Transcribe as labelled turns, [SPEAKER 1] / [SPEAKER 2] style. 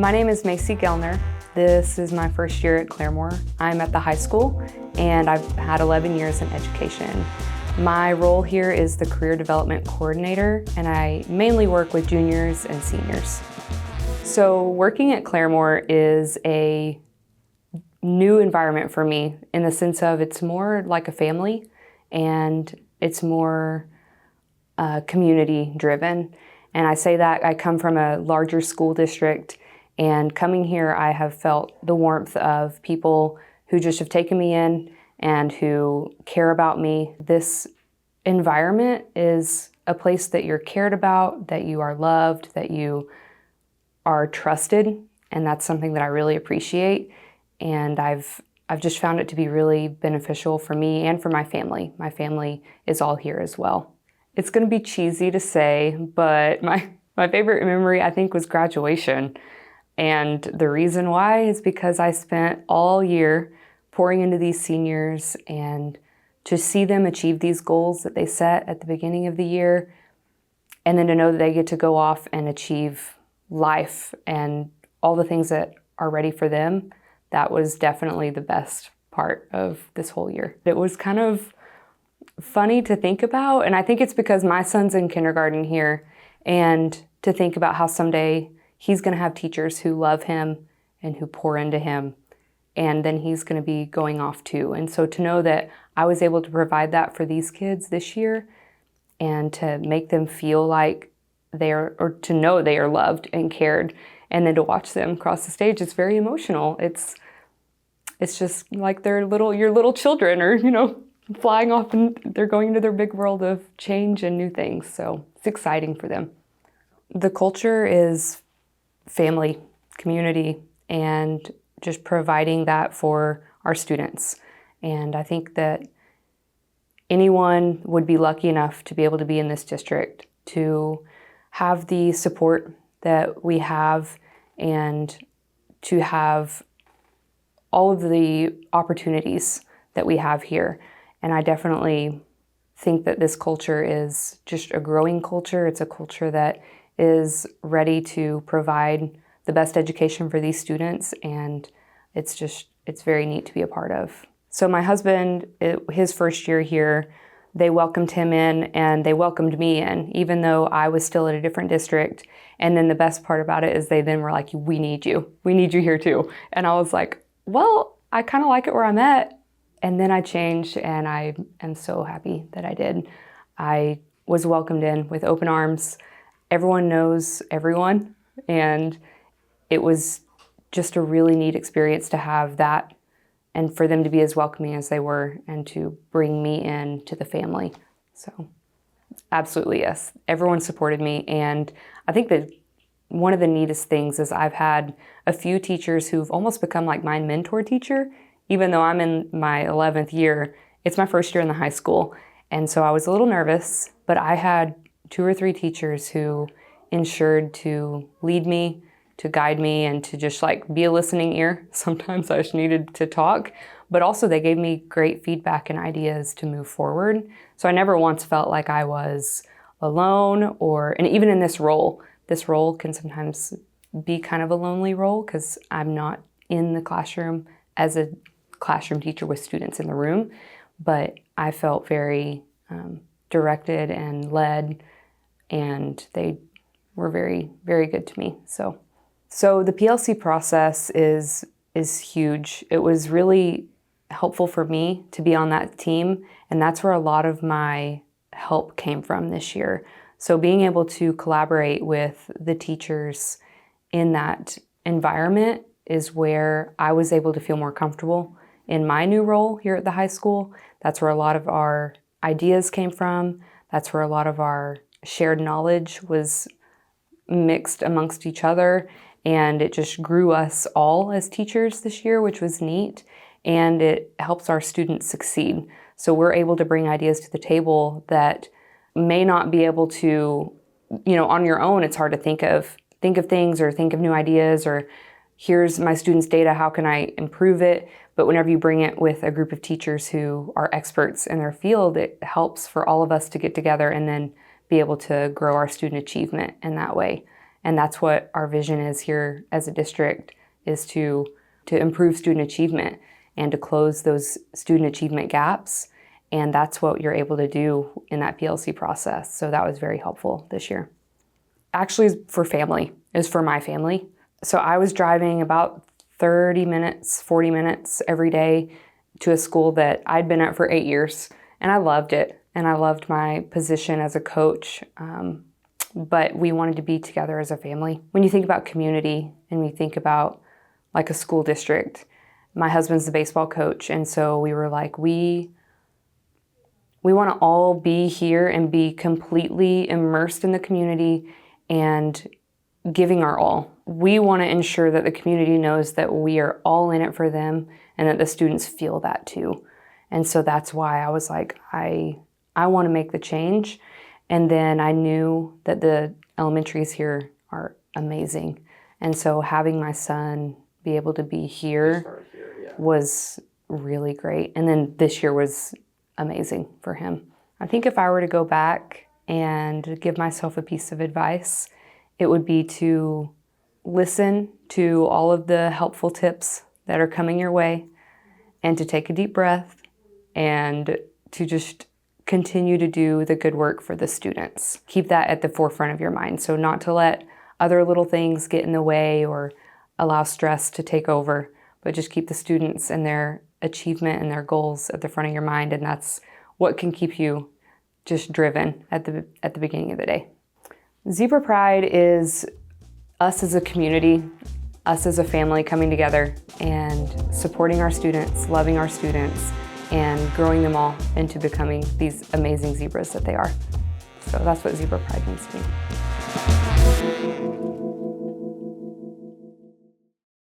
[SPEAKER 1] My name is Macy Gellner. This is my first year at Claremore. I'm at the high school and I've had 11 years in education. My role here is the Career Development Coordinator, and I mainly work with juniors and seniors. So working at Claremore is a new environment for me in the sense of it's more like a family and it's more community driven. And I say that I come from a larger school district, and coming here I have felt the warmth of people who just have taken me in and who care about me. This environment is a place that you're cared about, that you are loved, that you are trusted, and that's something that I really appreciate. And I've just found it to be really beneficial for me and for my family. My family is all here as well. It's going to be cheesy to say, but my favorite memory I think was graduation. And the reason why is because I spent all year pouring into these seniors, and to see them achieve these goals that they set at the beginning of the year, and then to know that they get to go off and achieve life and all the things that are ready for them, that was definitely the best part of this whole year. It was kind of funny to think about, and I think it's because my son's in kindergarten here, and to think about how someday he's going to have teachers who love him and who pour into him, and then he's going to be going off too. And so to know that I was able to provide that for these kids this year, and to make them feel like or to know they are loved and cared, and then to watch them cross the stage, it's very emotional. It's just like your little children are, flying off, and they're going into their big world of change and new things. So it's exciting for them. The culture is family, community, and just providing that for our students. And I think that anyone would be lucky enough to be able to be in this district, to have the support that we have, and to have all of the opportunities that we have here. And I definitely think that this culture is just a growing culture. It's a culture that is ready to provide the best education for these students, and it's very neat to be a part of. So my husband, his first year here, they welcomed him in and they welcomed me in, even though I was still at a different district. And then the best part about it is they then were like, we need you here too. And I was like, well, I kind of like it where I'm at. And then I changed, and I am so happy that I did. I was welcomed in with open arms. Everyone knows everyone, and it was just a really neat experience to have that, and for them to be as welcoming as they were, and to bring me in to the family. So absolutely, yes. Everyone supported me, and I think that one of the neatest things is I've had a few teachers who've almost become like my mentor teacher. Even though I'm in my 11th year, it's my first year in the high school. And so I was a little nervous, but I had 2 or 3 teachers who ensured to lead me, to guide me, and to just be a listening ear. Sometimes I just needed to talk, but also they gave me great feedback and ideas to move forward. So I never once felt like I was alone, and even in this role can sometimes be kind of a lonely role because I'm not in the classroom as a classroom teacher with students in the room, but I felt very directed and led, and they were very, very good to me. So the PLC process is huge. It was really helpful for me to be on that team, and that's where a lot of my help came from this year. So being able to collaborate with the teachers in that environment is where I was able to feel more comfortable in my new role here at the high school. That's where a lot of our ideas came from. That's where a lot of our shared knowledge was mixed amongst each other, and it just grew us all as teachers this year, which was neat, and it helps our students succeed. So we're able to bring ideas to the table that may not be able to, on your own, it's hard to think of things or think of new ideas, or here's my students' data, how can I improve it? But whenever you bring it with a group of teachers who are experts in their field, it helps for all of us to get together and then be able to grow our student achievement in that way. And that's what our vision is here as a district, is to improve student achievement and to close those student achievement gaps. And that's what you're able to do in that PLC process. So that was very helpful this year. Actually, for family, is for my family. So I was driving about 30 minutes, 40 minutes every day to a school that I'd been at for 8 years. And I loved it. And I loved my position as a coach. But we wanted to be together as a family. When you think about community and we think about like a school district, my husband's the baseball coach. And so we were like, we want to all be here and be completely immersed in the community and giving our all. We want to ensure that the community knows that we are all in it for them and that the students feel that too. And so that's why I was like, I want to make the change. And then I knew that the elementaries here are amazing. And so having my son be able to be here was really great. And then this year was amazing for him. I think if I were to go back and give myself a piece of advice, it would be to listen to all of the helpful tips that are coming your way and to take a deep breath and to just continue to do the good work for the students. Keep that at the forefront of your mind. So not to let other little things get in the way or allow stress to take over, but just keep the students and their achievement and their goals at the front of your mind. And that's what can keep you just driven at the beginning of the day. Zebra Pride is us as a community, us as a family coming together and supporting our students, loving our students, and growing them all into becoming these amazing zebras that they are. So that's what Zebra Pride means to me.